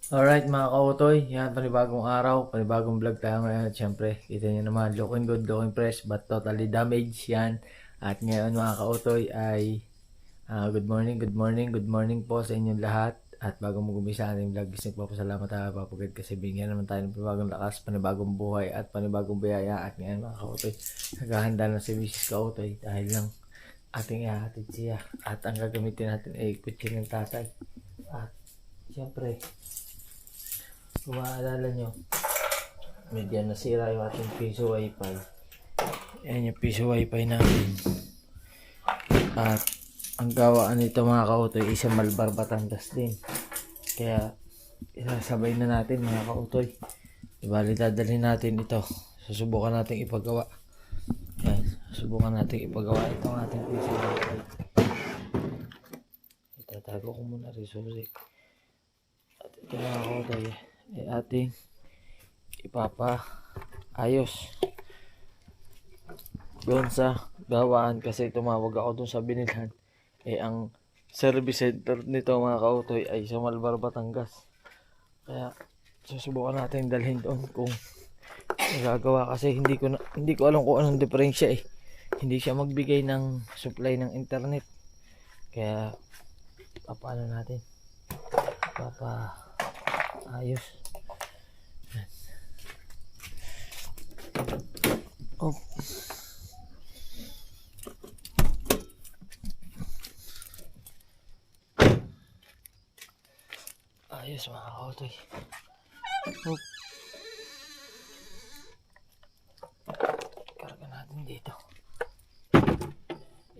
Alright mga kautoy, yan panibagong araw, panibagong vlog tayo ngayon. At syempre, kita nyo naman, looking good, looking fresh, but totally damaged yan. At ngayon mga kautoy ay good morning, good morning, good morning po sa inyong lahat. At bago mag-umpisa ang ating vlog, gusto nagpapasalamat tayo papagad kasi bigyan naman tayo ng panibagong lakas, panibagong buhay at panibagong biyaya. At ngayon mga kautoy, naghahanda na si Mrs. Kautoy dahil lang ating ihahatid siya. At ang gagamitin natin ay kutsi ng tatay. At syempre, kung maaalala nyo, medyo nasira yung ating piso wifi. Ayan yung piso wifi namin. At ang gawaan nito mga kautoy, isang Malbar Batangas din. Kaya isasabay na natin mga kautoy. Ibali dadalhin natin ito. Susubukan natin ipagawa. Ayan, susubukan natin ipagawa itong ating piso wifi. Itatago ko muna rin susi. At ito mga kautoy ay ating ipapaayos doon sa gawaan kasi tumawag ako doon sa binilhan. Ang service center nito mga kautoy ay sa Malbar, Batangas. Kaya susubukan natin dalhin doon kung magagawa kasi hindi ko alam kung anong diferensya Hindi siya magbigay ng supply ng internet. Kaya paano natin? Ayos. Oh. Ayos mga kautoy. Oh. Karga natin dito.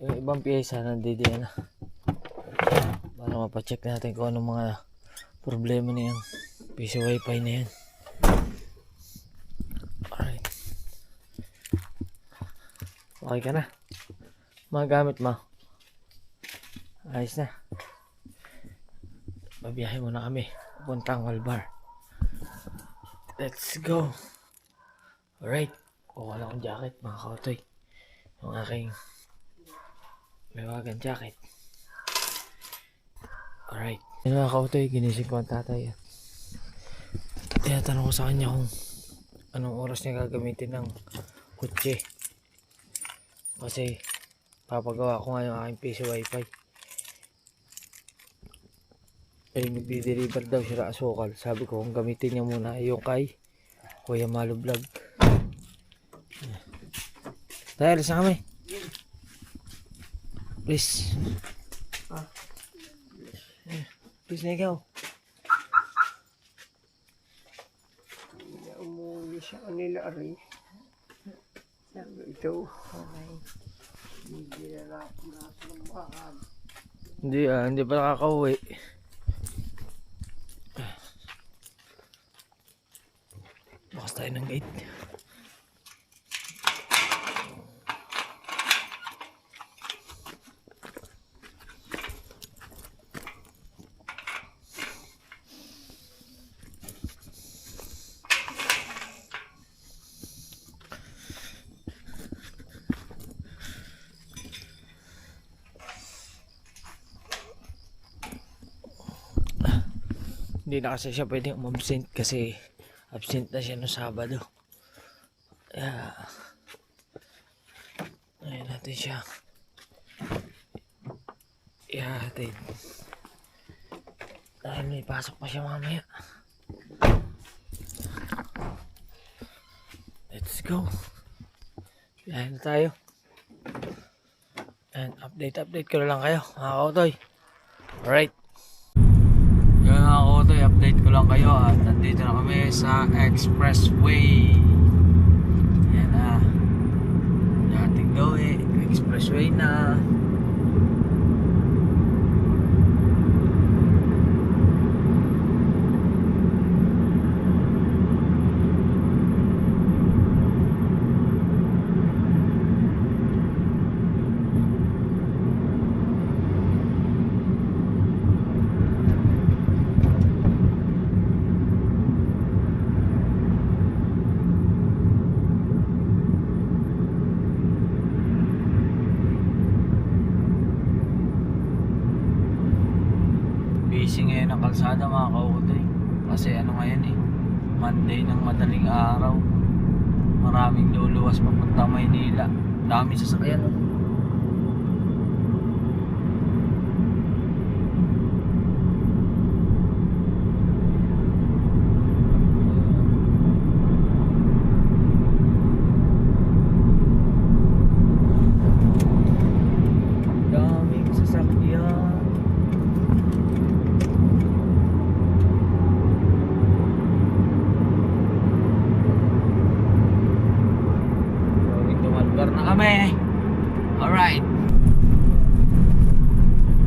Yung ibang piyesa nandito na. Para mapacheck natin kung anong mga problema na yung piso wifi na yan. Alright. Okay ka na? Mga gamit mo. Ayos na. Babiyahe muna kami. Puntang Malbar. Let's go. Alright. Kuha lang akong jacket mga kautoy. Yung aking mawagang jacket. Alright. Yan mga kautoy, ginising ko ang tatay. Tinatanong ko sa kanya kung anong oras niya gagamitin ng kutsi. Kasi papagawa ko nga yung aking piso wifi. Nagdi-deliver daw siya ng asukal. Sabi ko kung gamitin niya muna yung kay Kuya Malo Vlog. Tayo, alis na kami. Please. Please na ikaw. Umuwi sa kanila rin. Ito. Okay. Hindi na nasa ng bahan. Hindi pa nakakauwi. Bukas tayo ng gate. Hindi na kasi siya pwedeng umabsent kasi absent na siya no Sabado. Ayun natin siya. Ihahatid. Dahil may pasok pa siya mamaya. Let's go. Biyahin na tayo. And update ko na lang kayo mga kautoy. Alright. Yun mga kautoy, update ko lang kayo at nandito na kami sa expressway. Yan na. Dating gawin. Expressway na. Kasi ano ngayon eh, Monday ng madaling araw. Maraming luluwas papunta Maynila. Dami sasakyan. Oh. Daming sasakyan. Going to Malbar na kami. Alright.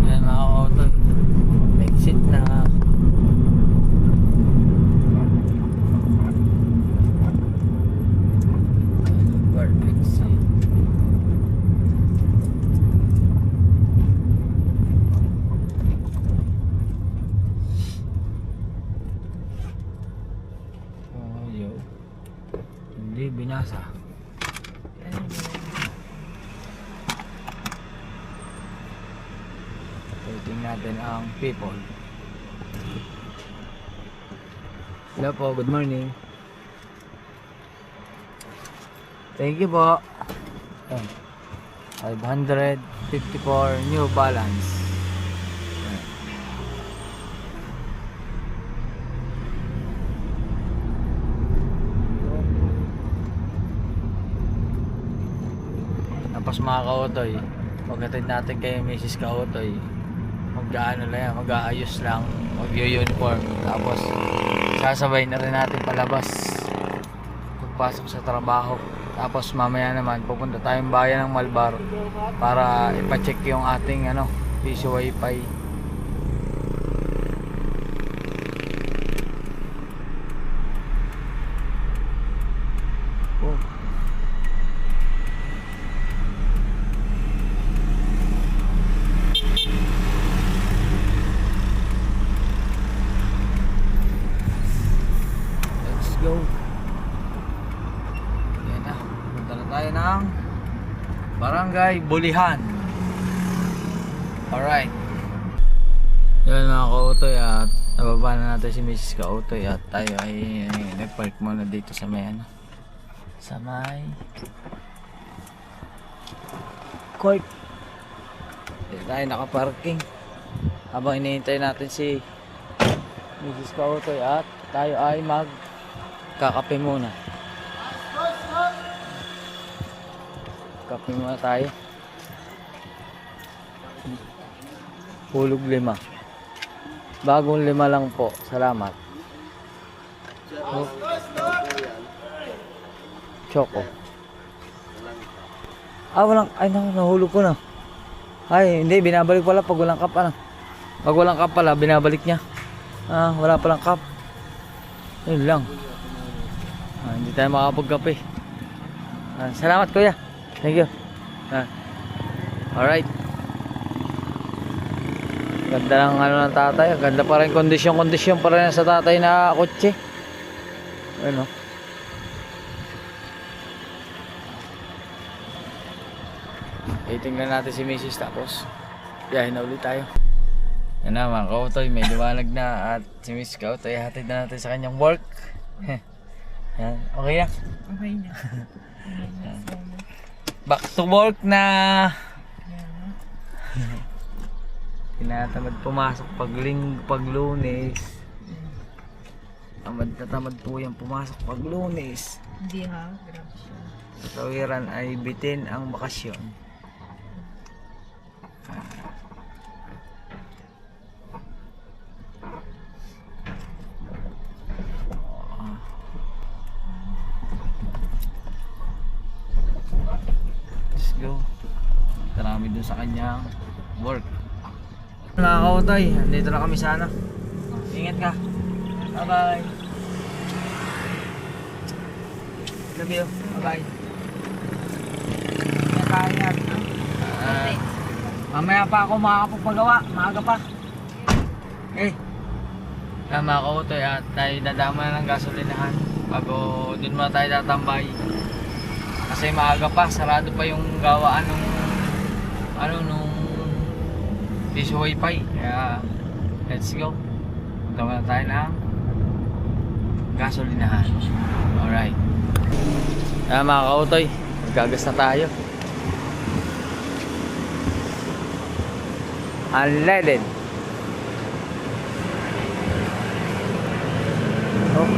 Yan mga auto. Exit na. Malbar exit. Oh, yo. Hindi binasa. Tingnan natin ang people. Hello po, good morning. Thank you po. Ayan. 554 New Balance. Ayan. Tapos mga ka-Otoy, pagkatid natin kay Mrs. Ka-Otoy, mag-ano lang yan, mag-aayos lang, mag-uniform, tapos sasabay na rin natin palabas pagpasok sa trabaho. Tapos mamaya naman pupunta tayong bayan ng Malbar para ipacheck yung ating piso wifi. Oh. Go. Yan na. Punta na tayo ng Barangay Bulihan. Alright. Yan mga ka-Otoy, at nababa na natin si Mrs. Ka-Otoy at tayo ay nag-park muna dito sa may sa may court. Dito tayo nakaparking habang hinihintay natin si Mrs. Ka-Otoy at tayo ay kakape muna. Kape muna tayo. Hulog 5. Bagong 5 lang po. Salamat. Oh. Choco. Walang. Ay, nahulog ko na. Ay, hindi. Binabalik pala pag walang cup. Pag walang cup pala, binabalik niya. Wala palang cup. Yun lang. Hindi tayo makapagkape. Salamat kuya. Thank you. Alright. Ganda ng ng tatay. Ganda pa rin kondisyon pa rin sa tatay na kotse. Ano? Tingnan natin si Mrs. tapos biyahin na ulit tayo. Yan na mga ka-Otoy, may liwanag na at si Mrs. Ka-Otoy hatid na natin sa kanyang work. Yan. Okay na? Okay na. Back to work na. Tinatamad pumasok pag Lunes. Tamad na tamad po yung pumasok pag Lunes. Hindi ha, grabe siya. Sa tawiran ay bitin ang bakasyon. Let's go. Tarami dun sa kanyang work. Mga ka-Otoy, andito na kami sana. Ingat ka. Bye bye. Love you. Bye bye. Ingat. Mamaya pa ako makakapagpagawa. Maaga pa. Mga ka-Otoy, at tayo dadama na ng gasolinahan bago dun muna tayo tatambay. Kasi maaga pa, sarado pa yung gawaan nung piso wifi. Kaya let's go. Punta muna tayo ng gasolinahan. Alright. Mga kautoy, maggagas na tayo. Unleaded. Oh.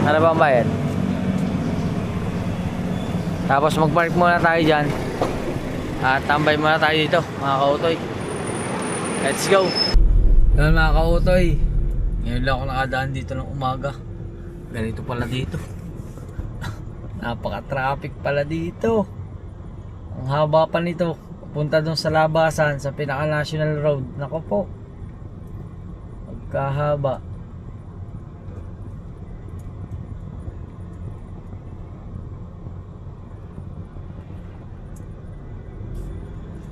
Ano ba ang bayad? Tapos mag-park muna tayo dyan. At tambay muna tayo dito, mga kautoy. Let's go. Yan mga kautoy, ngayon lang ako nakadaan dito ng umaga. Ganito pala dito. Napaka-traffic pala dito. Ang haba pa nito. Punta doon sa labasan, sa pinaka-national road. Nako po, magkahaba.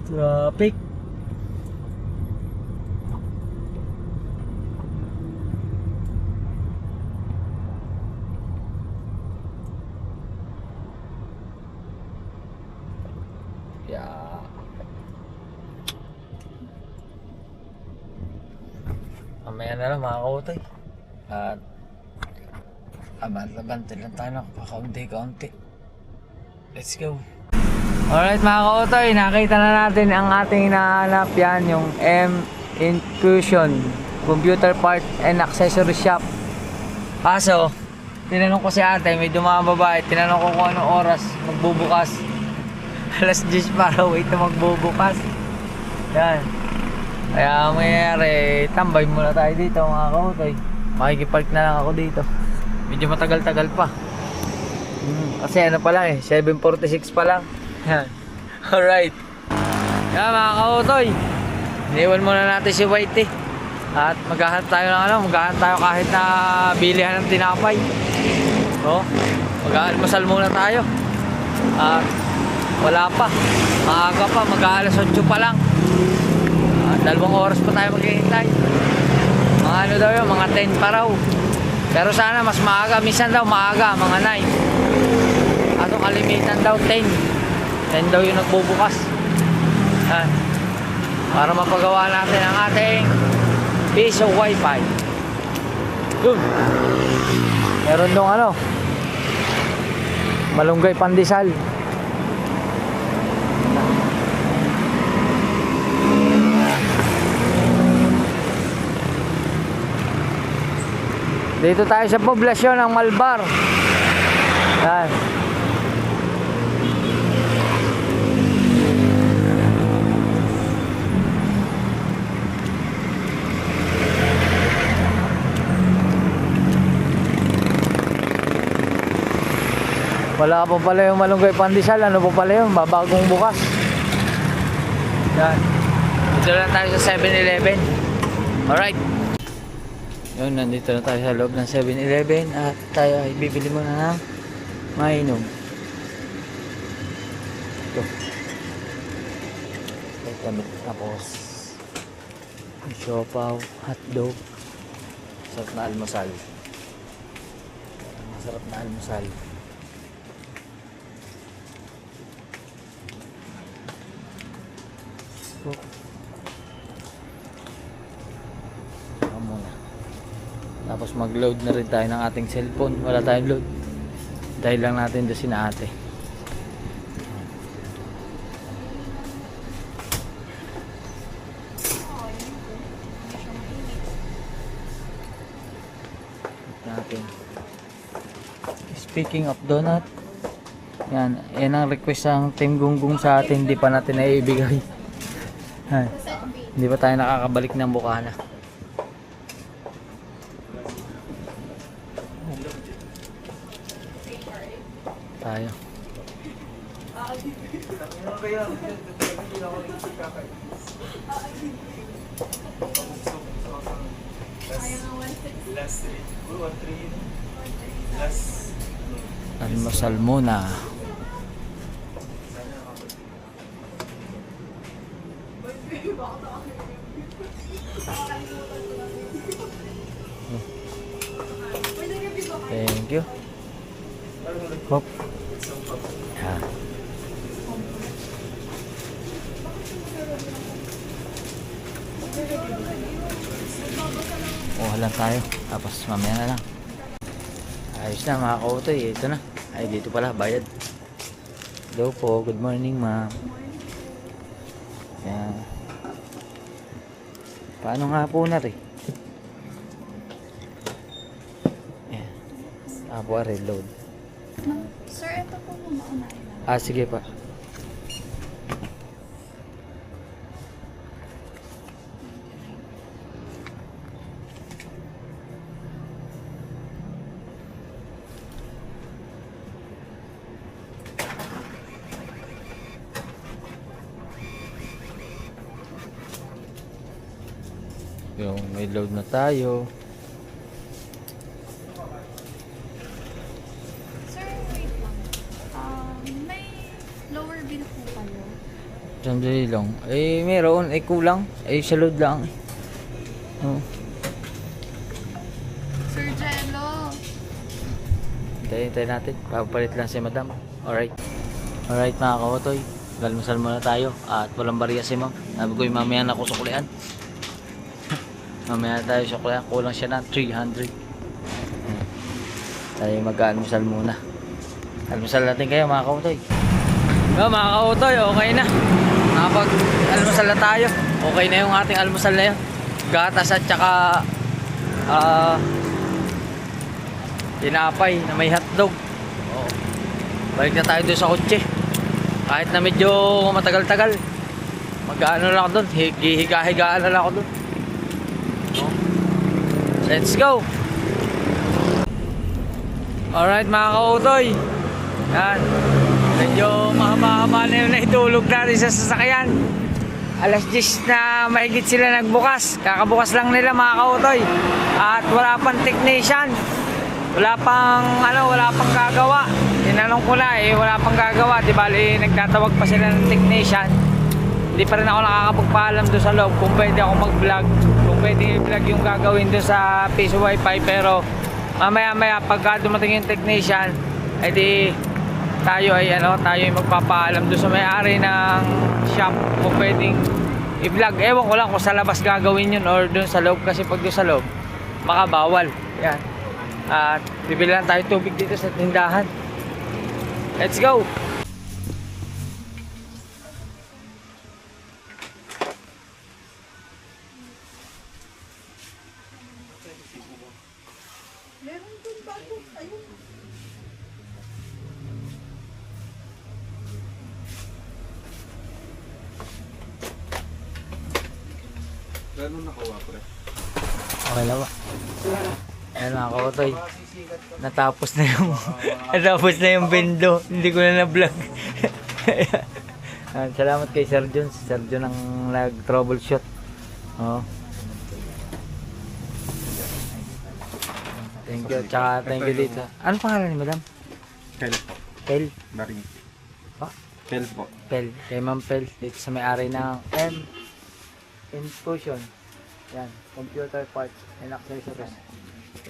Traffic. Yeah. Mamaya na lang mga kautoy. At abante lang tayo ng pakaunti-kaunti. Let's go. Alright mga kautoy, nakita na natin ang ating hinahanap. Yan yung M Infusion Computer Part and Accessory Shop. Kaso tinanong ko si ate, may dumaan babae, tinanong ko kung anong oras magbubukas. Alas 10 para wait na magbubukas. Yan. Kaya mayayari, tambay muna tayo dito mga kautoy. Makikipark na lang ako dito. Medyo matagal-tagal pa. Kasi ano pa lang eh, 7:46 pa lang. Yan. Alright. Yan mga kautoy, iniwan muna natin si Whitey. At maghahanap tayo ng ano, maghahanap tayo kahit na bilihan ng tinapay. So, mag-aalmusal muna tayo. At wala pa, maaga pa, mag-aalas 8 pa lang. 2 oras pa tayo maghihintay. Mga ano daw yun, mga 10 pa raw. Pero sana mas maaga, minsan daw maaga, mga 9. Ato kalimitan daw 10 daw yung nagbubukas. Yan. Para mapagawa natin ang ating piso wifi. Yun. Meron dong ano, malunggay pandesal. Dito tayo sa poblasyon ng Malbar. Yan. Wala pa pala yung malunggay pandesal. Ano pa pala yun? Babagong bukas. Yan. Dito lang tayo sa 7-Eleven. Alright. Yun, nandito na tayo sa loob ng 7-Eleven. At tayo ay bibili muna ng mainom. Ito. Tapos siopaw, hotdog. Masarap na almusal. Masarap na almusal. Muna. Tapos mag-load na rin tayo ng ating cellphone. Wala tayong load. Dahil lang natin doon si ate. Natin. Speaking of donut, yan ang request ng Team Gunggong sa atin. Hindi pa natin naibigay. Hindi pa tayo nakakabalik ng Bukana. Tayo. Almusal muna. Thank you. Hop. Yan. Oh, lang tayo. Tapos mamaya na lang. Ayos na mga kautoy. Ito na. Ay dito pala bayad. Hello po. Good morning ma'am. Yan. Paano nga po na rin? Yan. Apo reload. Sir, ito po muna unahin na. Sige pa. Yung may load na tayo. Sir, wait lang. May lower bill po kayo. Sandali lang. Meron. Kulang. Sa load lang. Oh. Sir Jello. Hintayin natin. Papalit lang si madam. Alright. Alright mga kautoy. Galmasal muna tayo. At walang bariya si ma'am. Sabi ko yung mamaya na ako suklian. Mamaya tayo suklian. Kulang siya ng 300. Tayo mag-almusal muna. Almusal natin kayo mga kautoy. Mga kautoy, okay na. Nakapag-almusal na tayo. Okay na yung ating almusal na yun. Gatas at saka tinapay na may hotdog. Oo. Balik na tayo doon sa kotse. Kahit na medyo matagal-tagal, mag-ano lang ako doon, higa-higaan na lang ako doon. Let's go. Alright mga kautoy. Yan. Medyo mahaba-haba na yung naitulog natin sa sasakyan. Alas 10 na mahigit sila nagbukas. Kakabukas lang nila mga kautoy. At wala pang technician. Wala pang gagawa. Tinanong ko na wala pang gagawa. Di bali nagtatawag pa sila ng technician. Hindi pa rin ako nakakapagpaalam doon sa loob kung pwede ako mag-vlog. Kung pwede i-vlog yung gagawin doon sa piso wifi. Pero mamaya pagka dumating yung technician, edi tayo ay magpapaalam doon sa may-ari ng shop kung pwedeng i-vlog. Ewan ko lang kung sa labas gagawin yun or doon sa loob, kasi pag doon sa loob makabawal. Yan. At bibili lang tayo tubig dito sa tindahan. Let's go. Meron dun bago. Ayun. Gano'n nakuha pre? Okay na ba? Ayan mga kautoy. Natapos na yung bendo. Hindi ko na na-vlog. Salamat kay Sir John. Si Sir John ang nag-troubleshoot. Oh. Thank you. Tsaka thank you dito. Ano pangalan ni madam? Pel po. Pel. Baring. Pa? Pel po. Pel. Kay Ma'am Pel. Dito sa may-ari ng Infusion. Yan. Computer parts and accessories.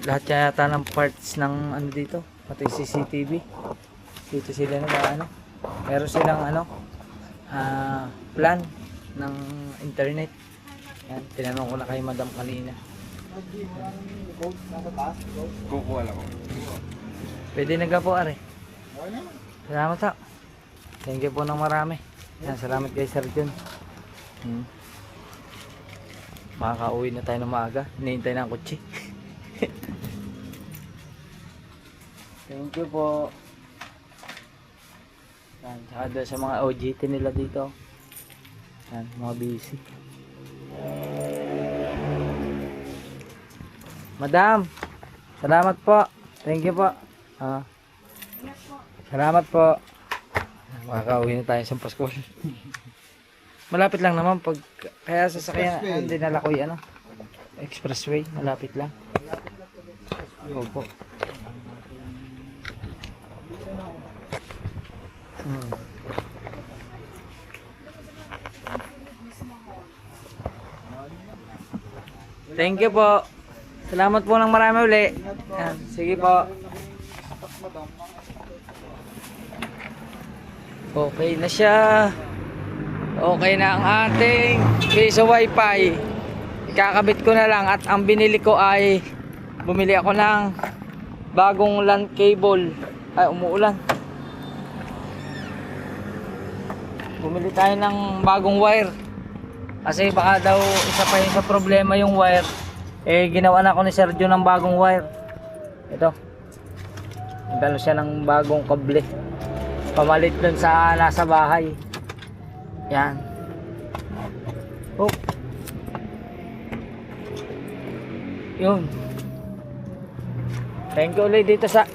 Lahat yata ng parts ng ano dito. Pati CCTV. Dito sila meron silang plan ng internet. Yan. Tinanong ko na kay madam kanina. Kukuha lang ako. Pwede na po are. Salamat ha. Thank you po ng marami. Yan, salamat kay Sir John. Makaka-uwi na tayo ng maaga. Hinihintay na ang kutsi. Thank you po. Yan, tsaka doon sa mga OJT nila dito. Yan, mga busy. Madam, salamat po. Thank you po. Salamat po. Makaka-uwi na tayo sa Pasko. Malapit lang naman pag kaya sasakyan dinala ko yung expressway, malapit lang. Opo. Thank you po. Salamat po ng marami uli. Yan, sige po. Okay na siya. Okay na ang ating piso wifi. kakabit ko na lang at ang binili ko ay bumili ako ng bagong LAN cable. Ay, umuulan. Bumili tayo ng bagong wire. Kasi baka daw isa pa yung sa problema yung wire. Eh, ginawa na ako ni Sergio ng bagong wire. Ito. Nagdalo siya ng bagong kable. Pamalit dun sa nasa bahay. Yan. Oh. Yun. Thank you ulit dito sa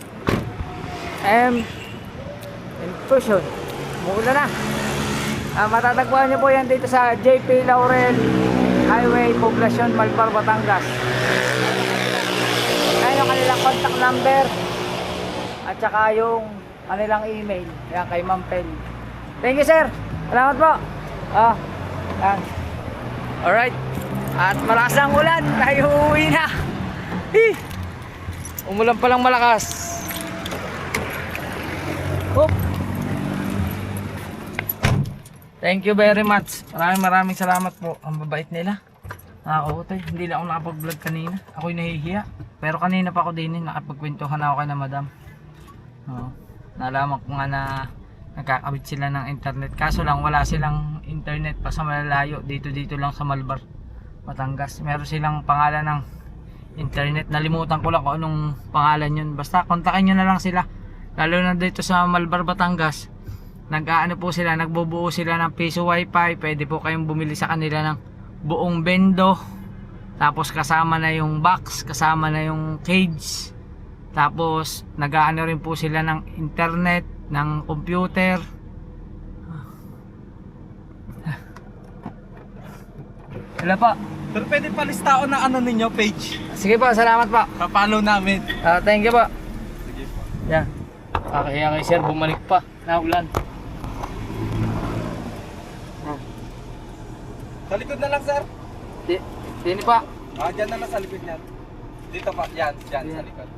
Infusion. Mula na. Matatagpuan nyo po yan dito sa JP Laurel Highway, Poblacion, Malbar, Batangas. Ayan yung kanilang contact number at saka yung kanilang email. Yan kay Ma'am Pel. Thank you, sir. Salamat po. Yan. Alright. At malakas ang ulan. Tayo uuwi na. Umulan palang malakas. Oop. Thank you very much. Maraming salamat po. Ang babait nila. Nakakautoy. Hindi lang ako nakapag-vlog kanina. Ako'y nahihiya. Pero kanina pa ako din nakapagkwentuhan ako kay na madam. Nalaman ko nga na nagkakabit sila ng internet. Kaso lang wala silang internet pa sa malalayo. Dito lang sa Malbar, Batangas. Meron silang pangalan ng internet. Nalimutan ko lang kung anong pangalan yun. Basta kontakin nyo na lang sila. Lalo na dito sa Malbar, Batangas. Nag-aano po sila, nagbubuo sila ng piso wifi. Pwede po kayong bumili sa kanila ng buong bendo. Tapos kasama na yung box, kasama na yung cage. Tapos nag-aano rin po sila ng internet, ng computer. Wala pa. Pero pwede palistaon na ano ninyo, page. Sige po, salamat po. Papalo namin. Thank you po. Sige po. Yan. Kaya kay sir, bumalik pa. Naulan. Sa likod na lang, sir. Dini pa. Dyan na lang sa likod niyan. Dito pa, yan, dyan sa likod.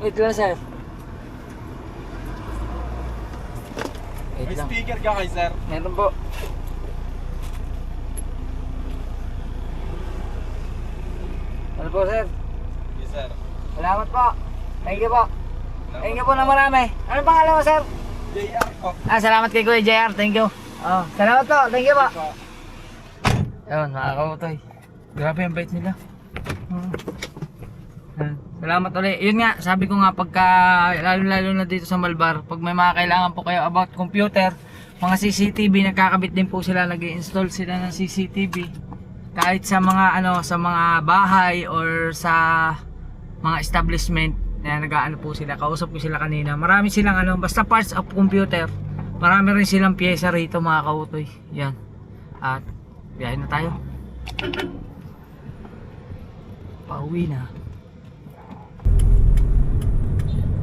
Wait lang, sir. Wait May lang. speaker ka kay sir. Meron po. Ano po, sir? Yes, sir. Salamat po. Thank you po. Thank you po na marami. Ano pangalan mo, sir? JR po. Salamat kay Kuya JR. Thank you. Salamat po. Thank you po. Ayun, nakakautoy. Grabe ang bait nila. Salamat ulit. Yun nga, sabi ko nga pagka lalo na dito sa Malbar, pag may mga kailangan po kayo about computer, mga CCTV, nagkakabit din po sila, nag-i-install sila ng CCTV. Kahit sa mga sa mga bahay or sa mga establishment na nag-aano po sila. Kausap ko sila kanina. Marami silang basta parts of computer. Marami rin silang pyesa rito, mga kautoy. Yan. At biyahe na tayo. Pauwi na.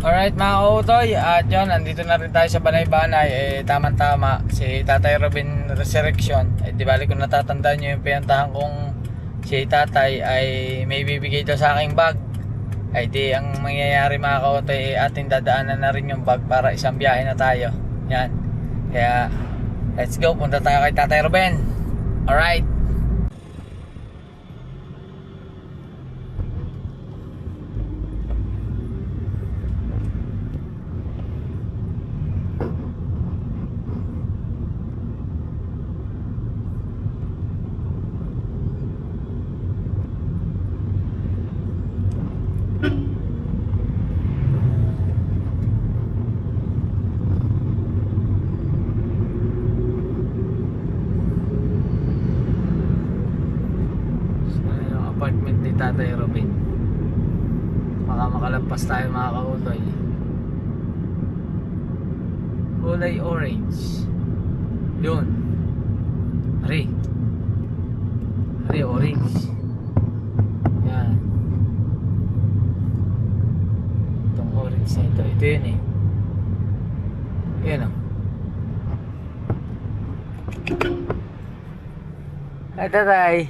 Alright mga kautoy, at yun, andito na rin tayo sa Banay-Banay. Tama-tama, si Tatay Robin Resurrection, di bali kung natatandaan nyo yung pinantahan kong si Tatay ay may bibigay daw sa aking bag. Ay di ang mangyayari mga kautoy, ating dadaanan na rin yung bag para isang biyahe na tayo. Yan, kaya let's go, punta tayo kay Tatay Robin. Alright. Apartment ni Tatay Robin. Baka makalampas tayo mga kautoy. Kulay orange. Yun. Hari orange. Yan. Itong orange na ito. Ito yun eh. Yan o. Ay Tatay.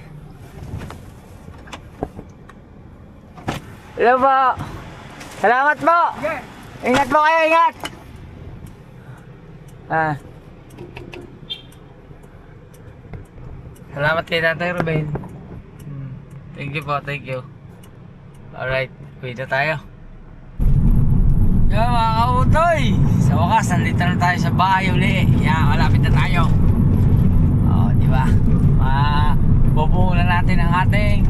Hello po. Salamat po. Ingat po kayo, ingat! Salamat kay Tatay Ruben. Thank you po, thank you. Alright, uwi na tayo. Yo mga kautoy! Sa wakas, nandito na tayo sa bahay uli. Yan, malapit na tayo. Di ba? Bubuo na natin ang ating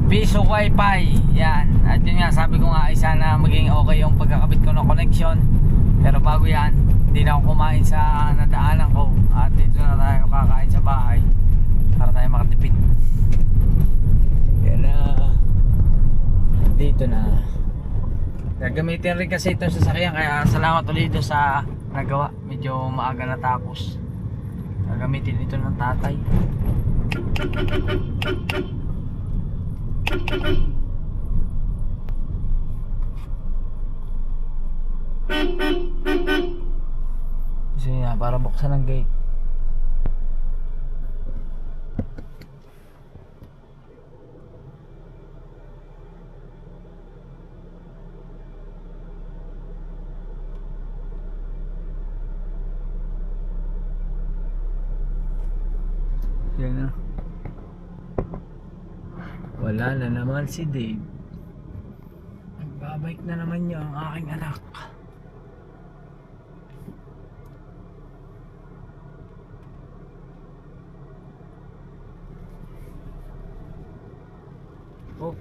piso wifi. Yan. At yun nga, sabi ko nga, sana maging okay yung pagkakabit ko ng connection. Pero bago yan, hindi na ako kumain sa nadaanan ko. At dito na tayo kakain sa bahay para tayo makatipid. Yan na. Dito na. Gagamitin rin kasi itong sasakyan, kaya salamat ulit doon sa nagawa. Medyo maaga natapos. Gagamitin ito ng tatay. Kasi nga, para buksan ang gate. Yan na. Wala na naman si Dave. Nagbabike na naman niya ang aking anak. Oh.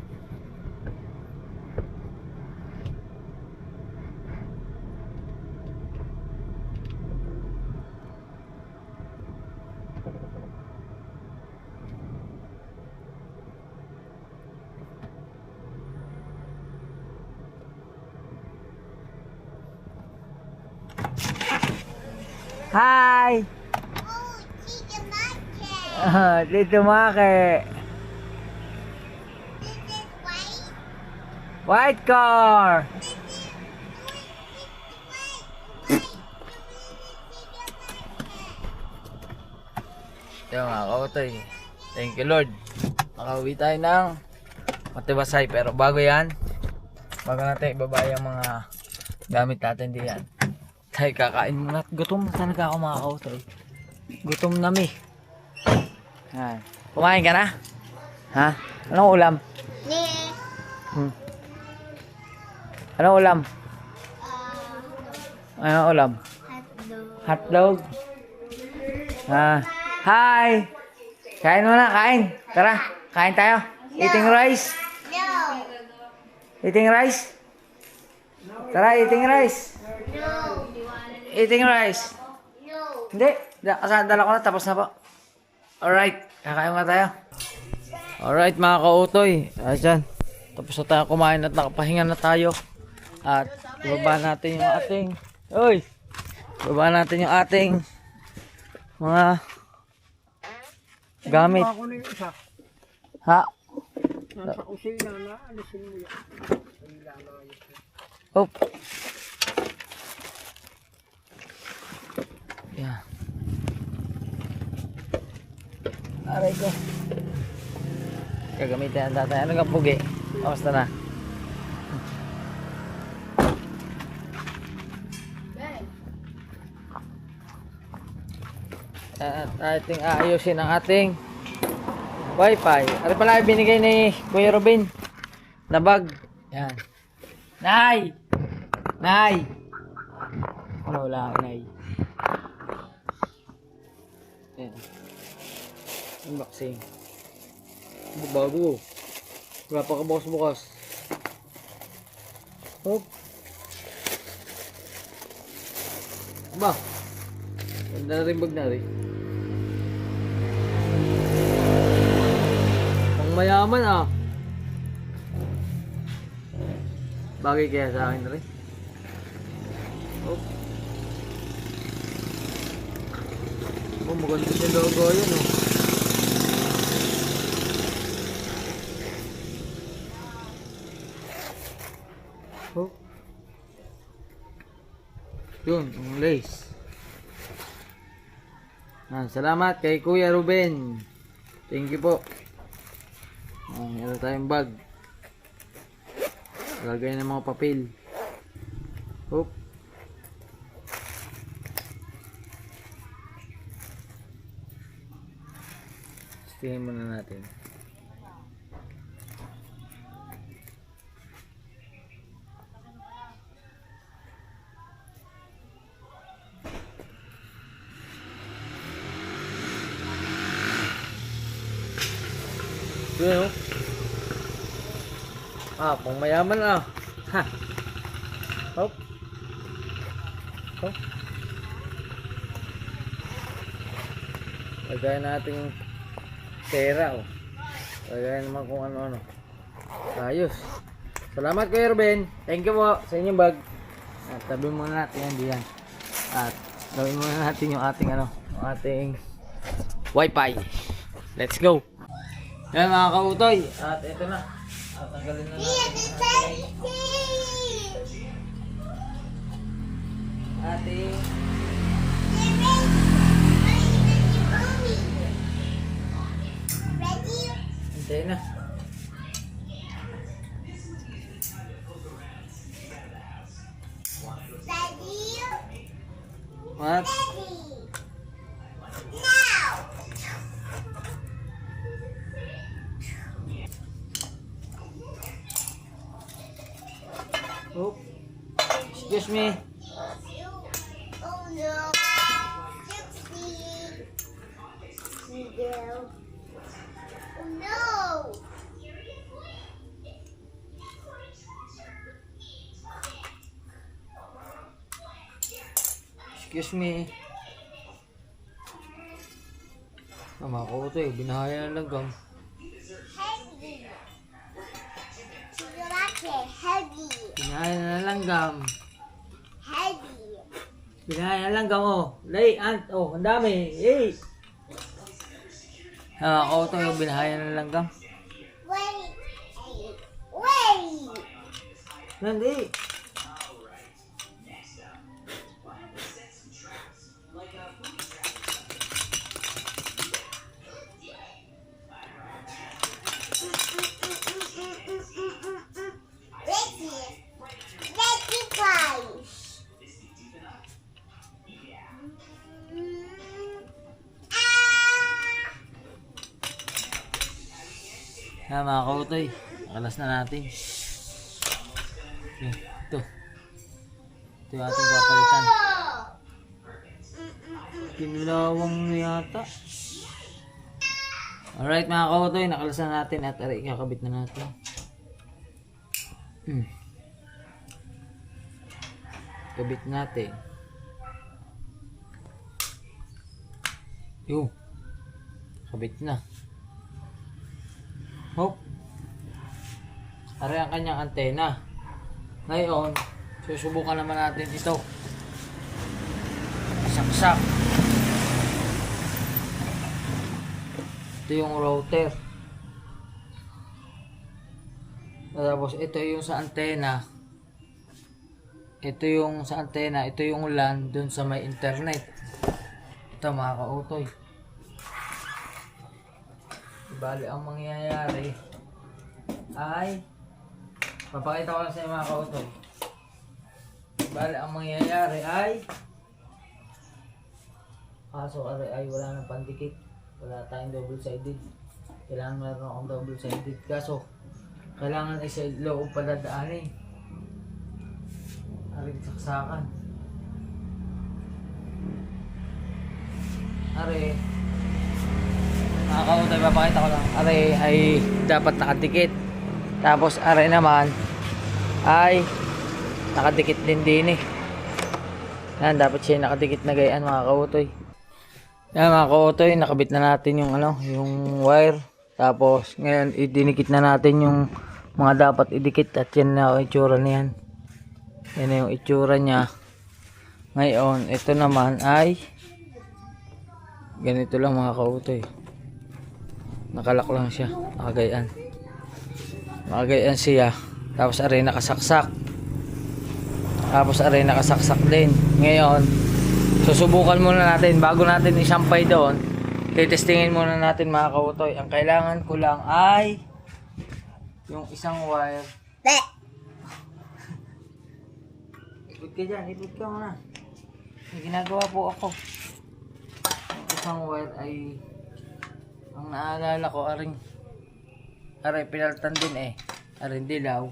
Hi! Dito Maki. White car. Ito mga kautoy. Thank you Lord. Makauwi tayo ng Matibasay. Pero bago yan, bago natin ibaba yung mga gamit natin diyan, tayo kakain muna. Gutom na talaga ako mga kautoy. Gutom na mi. Yan. Kumain ka na? Ha? Anong ulam? Anong ulam? Anong ulam? Hotdog. Hi! Kain muna, kain. Tara, kain tayo. Eating rice? No. Eating rice? Tara, eating rice. No. Eating rice. No. Hindi. Dala ko na. Tapos na po. Alright. Kakain muna tayo. Alright mga kautoy. Ayan. Tapos na tayo kumain at nakapahinga na tayo. At ibaba natin yung ating... Uy! Ibaba natin yung ating mga gamit. Ako na yung isa. Ha? Nasa kusina na. Alisin mo yan. Oh. Yeah. Aray ko. Gagamitin ang tatay. Ano ka pugi? Kamusta na? At ating aayusin ang ating wifi. Ano pala binigay ni Kuya Robin na bag. Yan. Nay! Nay! Ano wala kang Nay? Yan. Unboxing. Bago. Wala pa kabukas-bukas. Hop. Ba? Ganda na rin bag na rin. Ang mayaman ah. Bagay kaya sa akin rin. Oh. Oh, maganda yung logo yun oh. Oh. Yun, ang lace. Salamat kay Kuya Ruben. Thank you po. Meron tayong bag. Lagay ng mga papel. Oop. Tingnan muna natin. Yun, oh. Pang mayaman ah. Ha. Hop. Hop. Lagay natin yung pera, oh. Lagay naman kung ano-ano. Ayos. Salamat Kuya Ruben. Thank you po sa inyong bag. At tabi muna natin yan diyan. At gawin muna natin yung ating ano, yung ating wifi. Let's go. Yan mga kautoy. At ito na. At tanggalin na natin ating hintay na. What? Oh. Excuse me. Oh no. Oh no. Excuse me. Mga kautoy, binahaya na lang gang. Heavy. Chocolate. Heavy. Binahaya na lang gang. Heavy. Binahaya na lang gang, oh. Lay, ant, oh, ang dami. Hey! Mga kautoy, binahaya na lang gang. Wait. Wait. Hindi. Letty pie. Yan mga kautoy, nakalas na natin. Okay, ito. Ito yung ating papalitan. Kinulawang yata. Alright mga kautoy, nakalas na natin at aray, kakabit na natin. Kabit natin. Yo. Kabit na. Hop. Aray ang kanyang antena. Ngayon, susubukan naman natin ito. Saksak. Ito yung router. Tapos ito yung sa antena. Ito yung sa antena. Ito yung LAN dun sa may internet. Ito mga kautoy. Bali ang mangyayari ay papakita ko lang sa inyo mga kautoy. Bali ang mangyayari ay kaso ay wala nang pandikit. Wala tayong double sided. Kailangan meron akong double sided. Kaso kailangan ay sa loob padadaanin. Aring saksakan. Are mga kautoy, papakita ko lang. Are ay dapat nakadikit. Tapos are naman ay nakadikit din eh. Yan, dapat siya nakadikit na gayaan mga kautoy. Yan mga kautoy, nakabit na natin yung ano, yung wire. Tapos ngayon idinikit na natin yung mga dapat idikit at yan na yung itsura niyan. Yan na yung itsura niya. Ngayon, ito naman ay ganito lang mga kautoy. Nakalak lang siya, nakagayaan. Nakagayaan siya. Tapos aray nakasaksak. Tapos aray nakasaksak din. Ngayon, susubukan muna natin bago natin isampay doon. Titestingin muna natin mga kautoy. Ang kailangan ko lang ay yung isang wire. Ikot ka dyan, ipod ka muna. May ginagawa po ako. Yung isang wire ay, ang naalala ko, aray, pinaltan din eh. Aring dilaw.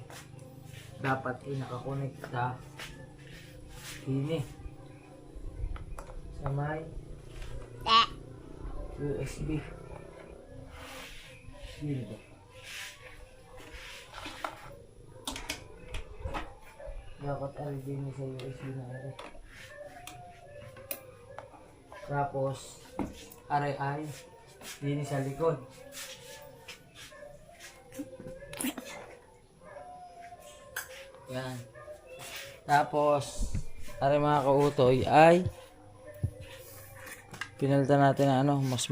Dapat nakakonekta. Ini. Sa may USB. Dito. Dapat aray din sa USB na aray. Tapos, aray ay din sa likod. Yan. Tapos, aray mga kautoy ay pinalitan natin na mas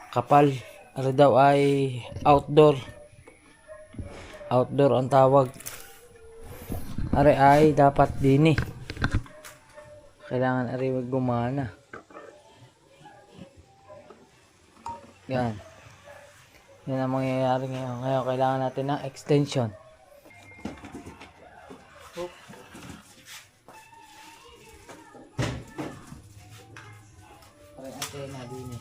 kapal. Aray daw ay outdoor. Outdoor ang tawag. Aray ay dapat dini. Kailangan aray wag gumana. Yan. Yan ang mangyayari ngayon. Ngayon kailangan natin ng extension. Aray antena dini.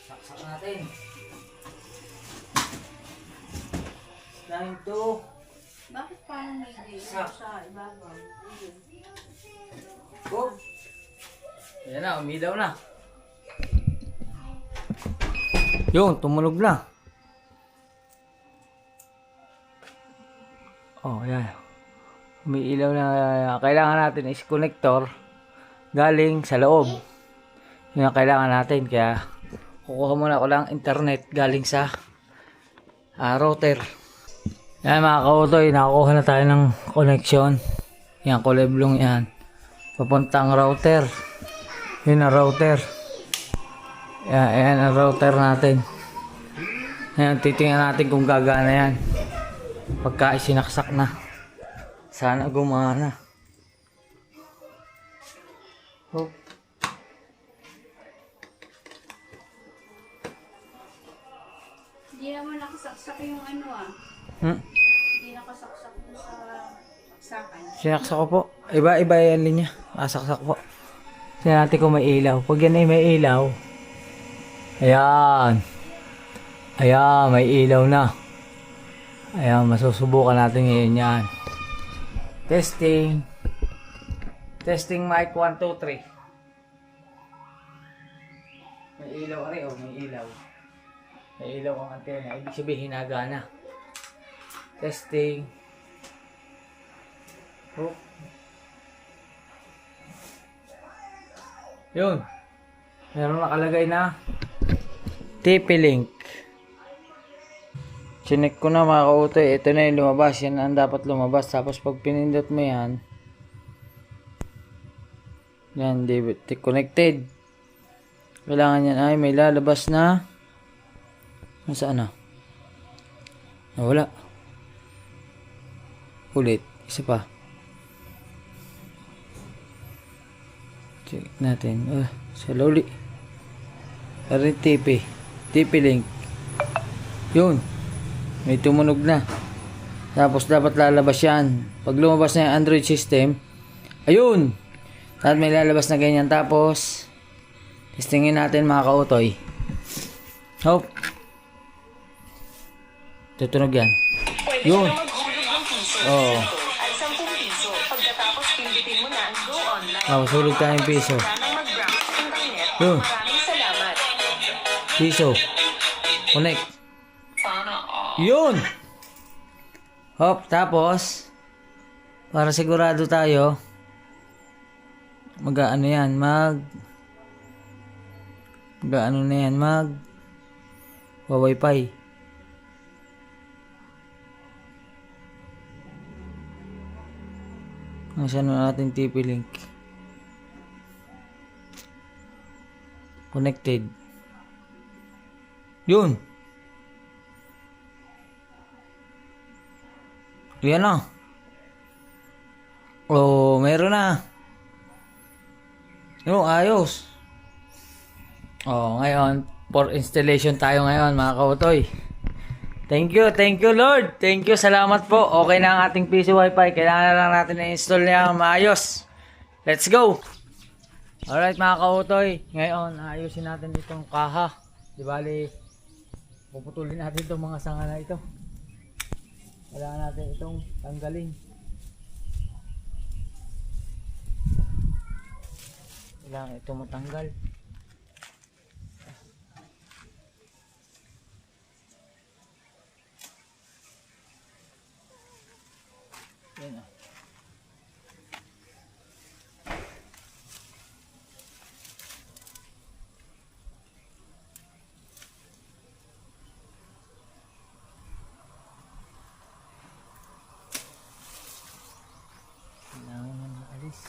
Saksak natin. Slime to. Bakit parang may Sa- sa ibabaw? Go. Ayan na, umilaw na. Yun, tumunog na. Oh, ayan. Umiilaw na. Kailangan natin is connector galing sa loob. Yun ang kailangan natin. Kaya kukuha muna ako lang internet galing sa router. Yan mga kautoy, nakakuha na tayo ng connection. Yan, kulay blue yan. Papuntang router. Yun ang router. Yan ang router natin. Yan, titingnan natin kung gagana yan. Pagka isinaksak na. Sana gumana. Oh. Hindi naman nakasaksak yung Hindi nakasaksak yung sa saksakan. Sinaksak ko po. Iba-iba yan linya. Saksak po. Tingnan natin kung may ilaw. Pag yan ay may ilaw. Ayan. Ayan, may ilaw na. Ayan, masusubukan natin ngayon yan. Testing. Testing mic 1, 2, 3. May ilaw ari, may ilaw. May ilaw ang antena. Ibig sabihin nagana. Testing. Oh. Yun. Meron nakalagay na TP-Link. Chinek ko na mga kautoy. Ito na yung lumabas. Yan ang dapat lumabas. Tapos pag pinindot mo yan. Yan. Connected. Kailangan yan ay may lalabas na. Nasaan na? Wala. Ulit. Isa pa. Check natin. Sa loli. TP. TP-Link. Yun. May tumunog na. Tapos dapat lalabas yan. Pag lumabas na yung Android system. Ayun. Dapat may lalabas na ganyan. Tapos testingin natin mga kautoy. Hope. Tutunog yan. Yun. Oo. At 10 piso. Pagkatapos pindutin mo na go online. Sulog tayong piso. Sanang mag-browse sa internet. Yun. Maraming salamat. Piso. Connect. Sana all. Yun. Hop. Tapos para sigurado tayo mag-ano yan. Mag-ano na yan. Wi-Fi. Nasaan na natin TP-Link. Connected. Yun. Yan na. Oh, meron na. Yung ayos. Oh, ngayon for installation tayo ngayon mga kautoy. Thank you Lord. Thank you, salamat po. Okay na ang ating PC Wi-Fi. Kailangan na lang natin na-install niya maayos. Let's go! Alright mga kautoy, ngayon ayusin natin itong kaha. Di bali, puputulin natin itong mga sanga na ito. Kailangan natin itong tanggalin. Kailangan itong matanggal. Yan o. Kailangan na maalis.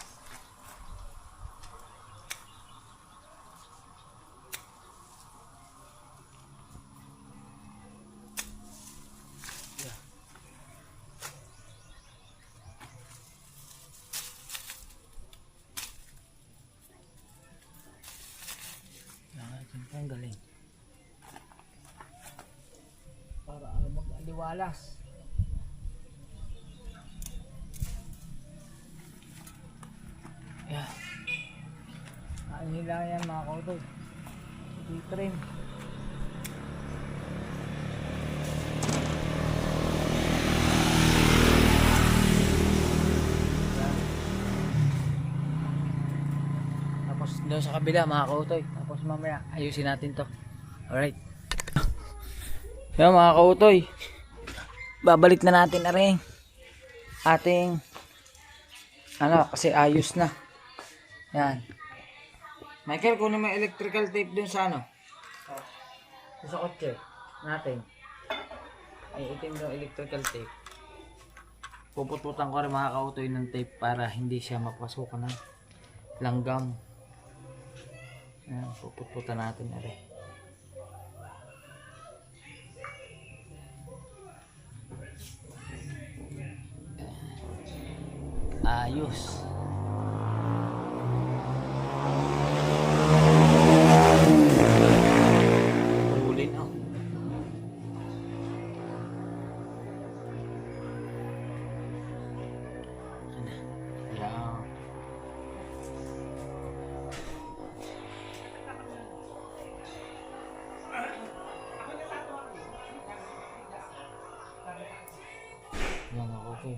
Tanggalin para mag-aliwalas. Yan. Nila yan mga kautoy. I-trim. Tapos doon sa kabila mga kautoy. Tapos mamaya ayusin natin to. Alright. Yan mga kautoy. Babalik na natin na rin ating kasi ayos na. Yan. Michael, kunin mo yung electrical tape dun sa sa kotse natin. Ay, itim yung electrical tape. Pupututan ko rin mga kautoy ng tape para hindi siya mapasukan ng langgam. Yan, pupututan natin na rin. Ayos. Pulin ako. Yan. Yan ako po.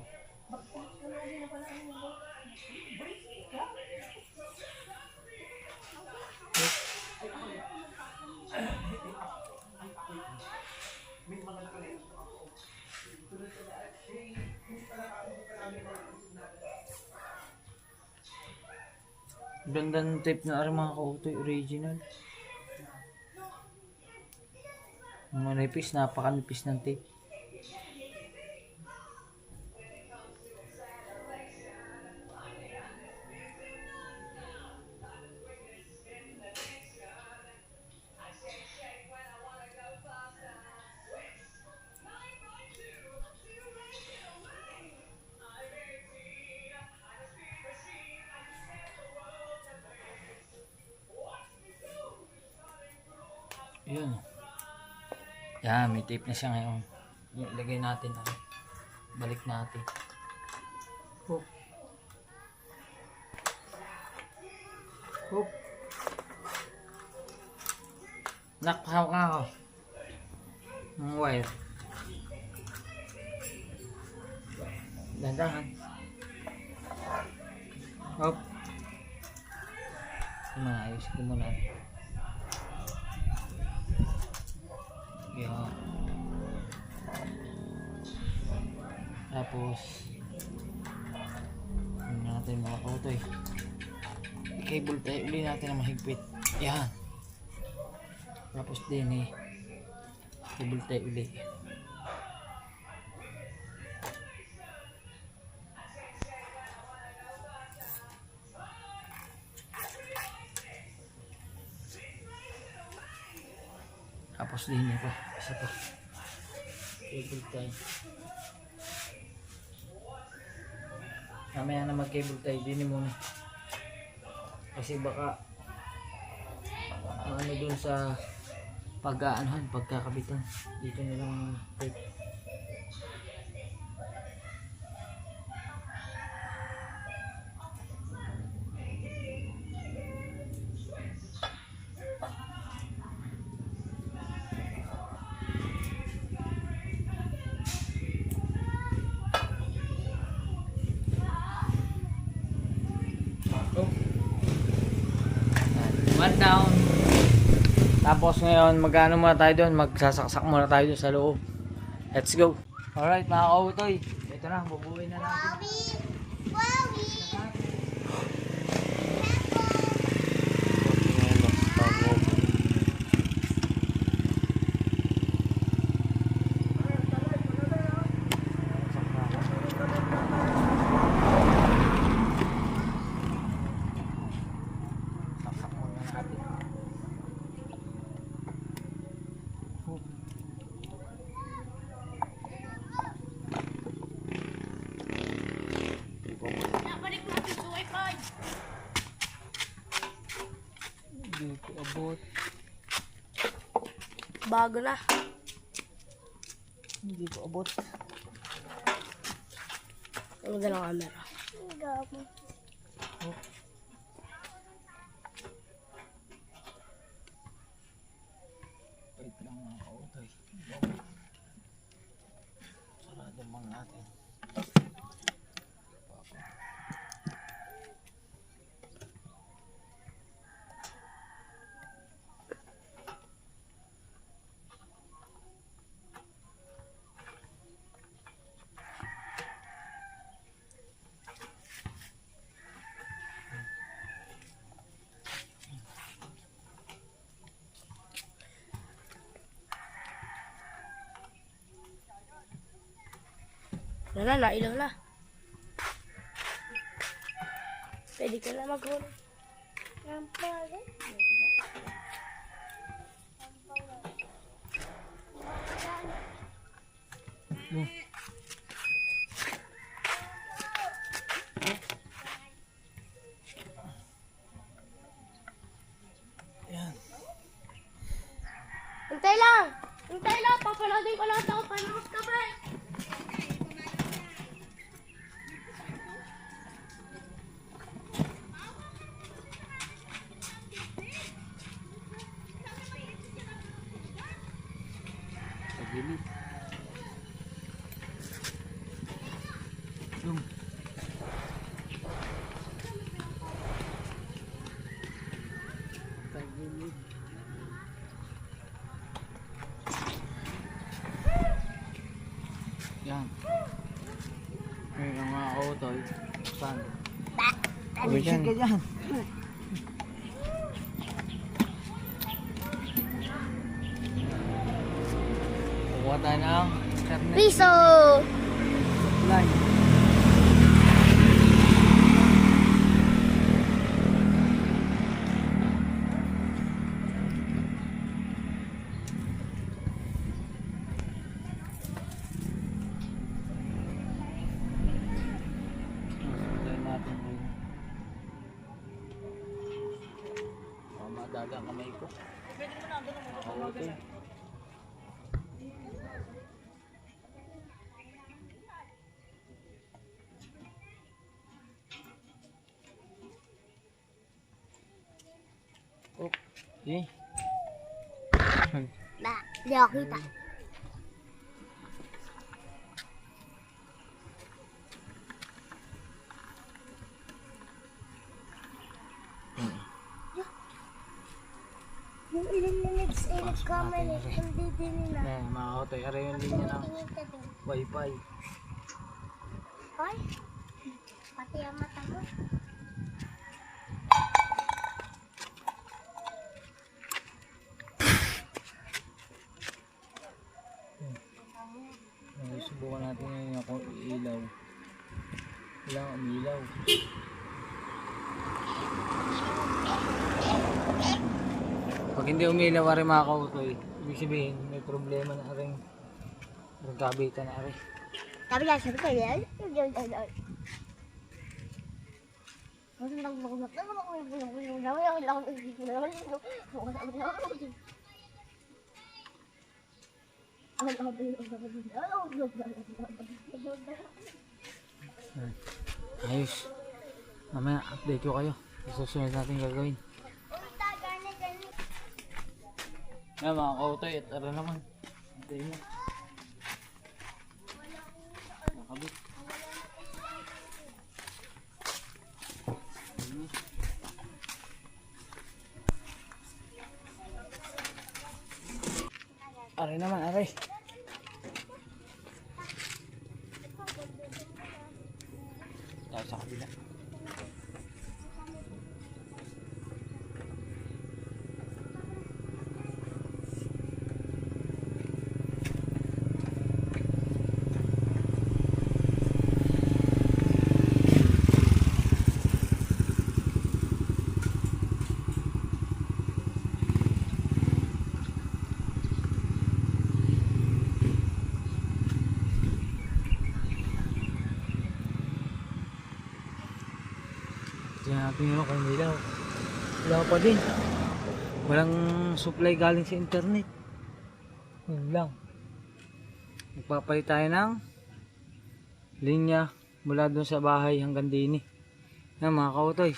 Ganda ng tape na rin mga kautoy, original. Manipis, napakanipis ng tape. Yun. Yan, may tape na siya ngayon. Ilagay natin. Balik natin. Hoop. Hoop. Nakahawak nga ako. Ang wire. Dandahan. Hoop. Ayos ko muna. Yan. Tapos ano natin mga kautoy, i-cable tayo uli natin na mahigpit. Yan. Tapos din cable tayo uli. Tapos din pa isa pa cable tie. Mamaya na mag cable tie din muna kasi baka ano dun sa pagkakabitan. Dito na lang tape. One down. Tapos ngayon, mag-ano muna tayo doon, magsasaksak muna tayo doon sa loob. Let's go. Alright mga kautoy, ito na, bubuuin na natin. Saksak muna natin. Hindi ko abot. Bago na. Hindi ko abot. Ang ganda ng camera. Wait lang mga kautoy. Sarado muna natin. Wala na, ilaw na. Pwede ka na maghuli. Hintay lang! Hintay lang! Papanoodin ko lang ito. Panood ka ba? Sa gilid. Yung. Sa gilid. Yan. Ngayon ang mga kautoy. Saan? Uwi dyan. Kukuha tayo ng internet Piso! line. Sundan natin yun. Madaga ang kamay ko. Okay. Okay. Ba, di ako kita. Yung ilang minutes edit camera, hindi din nila. Mga kautoy, aray yung linya ng wifi. Hoy, pati ang mata ko. Subukan natin ngayon ako ilaw. Kailangan umilaw. Pag hindi umilaw rin mga kautoy, ibig sabihin may problema na rin. Kabitan na rin. Sabi ka yan? Ayos. Mamaya update ko kayo. Susunod natin gagawin. Yan mga kautoy, at ara naman. Hintayin mo. Nakabit. Aray naman, aray. Tayo sa kabila. Diyan natin yun kung ilaw. Wala pa din. Walang supply galing sa internet. Yun lang. Magpapalit tayo ng linya mula dun sa bahay hanggang dini. Yan mga kautoy.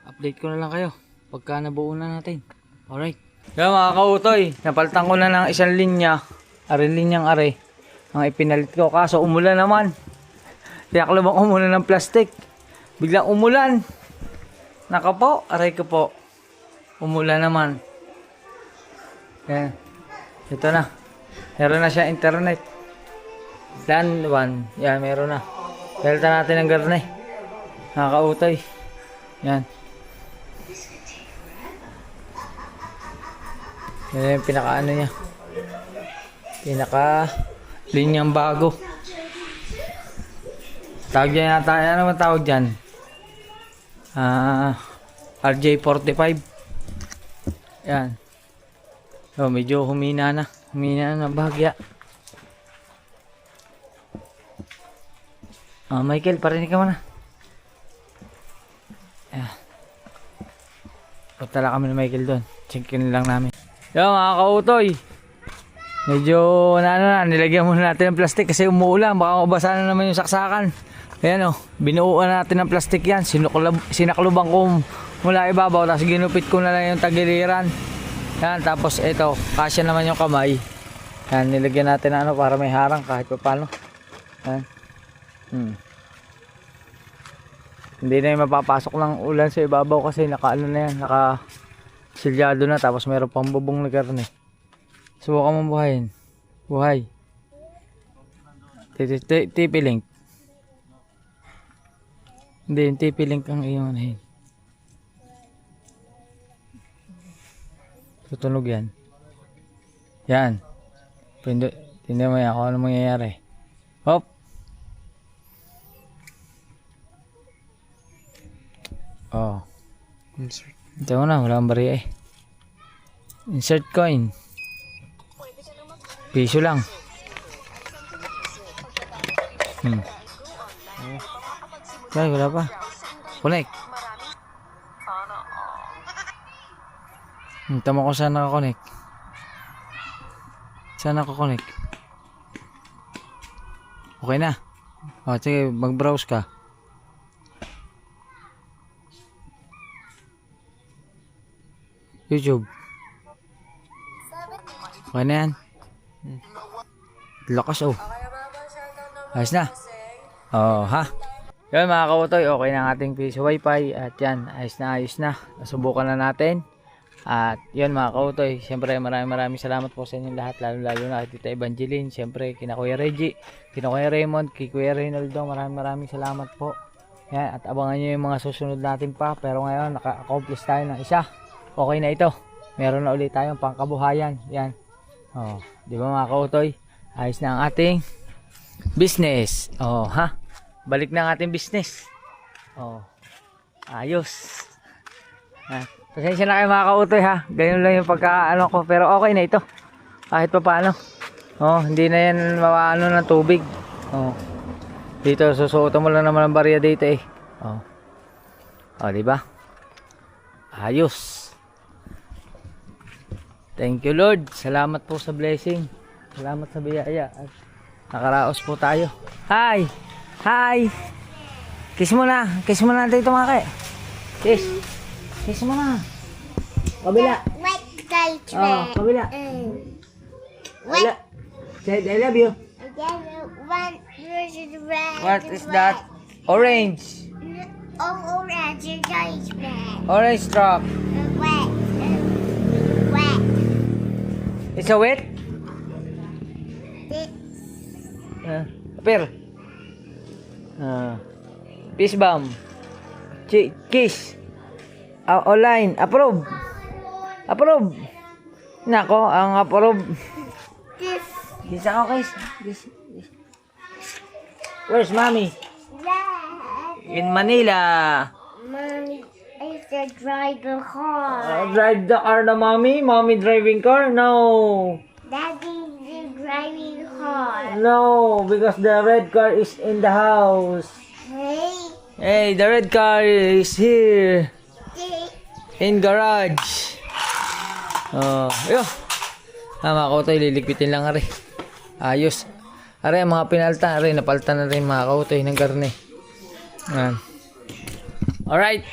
Update ko na lang kayo pagka nabuo na natin. Alright. Yan mga kautoy. Napalitan ko na ng isang linya. Linyang are. Ang ipinalit ko. Kaso umulan naman. Tinaklubang ko muna ng plastic. Biglang umulan. Naka po, aray ko po. Umulan naman. Yan. Ito na. Meron na siya internet. LAN 1. Yan, meron na. Palitan natin ng garne. Nakakautay. Yan. Yan yung pinaka-ano niya. Pinaka-linyang bago. Tawag dyan yata. Ano naman tawag dyan? RJ45. Yan. So, medyo humina na. Humina na bahagya. Michael, parinig ka muna. Ayan. Punta lang kami ni Michael doon. Checkin lang namin. Yan mga kautoy. Medyo nilagyan muna natin ng plastic kasi umuulan. Baka mabasa na naman yung saksakan. Ayan o, binuuan natin ng plastic yan. Sinaklubang ko mula ibabaw. Tapos ginupit ko na lang yung tagiliran. Yan, tapos ito, kasya naman yung kamay. Yan, nilagyan natin na para may harang kahit pa paano. Yan. Hindi na yung mapapasok ng ulan sa ibabaw kasi nakaano na yan. Naka-silyado na tapos meron pang bubong na karne. Subukan mong buhayin. Buhay. TP-Link. Hindi, yung TP-Link ang iyong anahin. Tutunog yan. Yan. Tingnan mo yan kung ano mangyayari. Hop! Oh. Insert. Ito mo na, wala kang bariya eh. Insert coin. Piso lang. Ay, wala pa. Connect. Tama ko saan nakakonect. Saan nakakonect? Okay na. O, sige, mag-browse ka. YouTube. Okay na yan. Lakas oh. Ayos na. Oh, ha? Yan mga kautoy, okay na ang ating piso wifi. At yan, ayos na. Nasubukan na natin. At yun mga kautoy, siyempre maraming salamat po sa inyong lahat. Lalo na kay Tita Evangeline. Siyempre kina Kuya Reggie, kina Kuya Raymond, kay Kuya Reynoldo. Maraming salamat po. Yan, at abangan nyo yung mga susunod natin pa. Pero ngayon, naka-accomplish tayo ng isa. Okay na ito. Meron na ulit tayong pangkabuhayan. Yan. Oh, di ba mga kautoy? Ayos na ang ating business. Oh, ha? Balik na ang ating business. Oh. Ayos. Ha? Pasensya na kayo mga kautoy ha. Ganyan lang yung pagkaano ko. Pero okay na ito. Kahit pa paano. Oh, hindi na yan mawaano ng tubig. Oh. Dito susuotan mo lang naman ang barya dito eh. Oh. Oh, di ba? Ayos. Thank you Lord. Salamat po sa blessing. Salamat sa biyaya. At nakaraos po tayo. Hi! Hi! Kiss mo na. Kiss mo na dito mga Kiss. Kiss mo na. Kabila. What guy Oh, kabila. Kabila. Say, I love you. What is that? Orange. Oh, orange, guys, red. Orange drop. Wet. Wet. It's a wet? Apir. Peace bomb. Kiss. Online. Approve. Approve. Nako, ang approve. This. Kiss ako, kiss. Kiss. Where's mommy? Yeah. In Manila. Mommy is to drive the car. Drive the car na mommy? Mommy driving car? No. Daddy is driving car. No, because the red car is in the house. Hey. Hey, the red car is here. In garage. Oh, yo. Mga kautoy, liligpitin lang ari. Ayos. Ari, ang mga pinalta, ari, napalta na rin mga kautoy ng karne. Yan. Alright.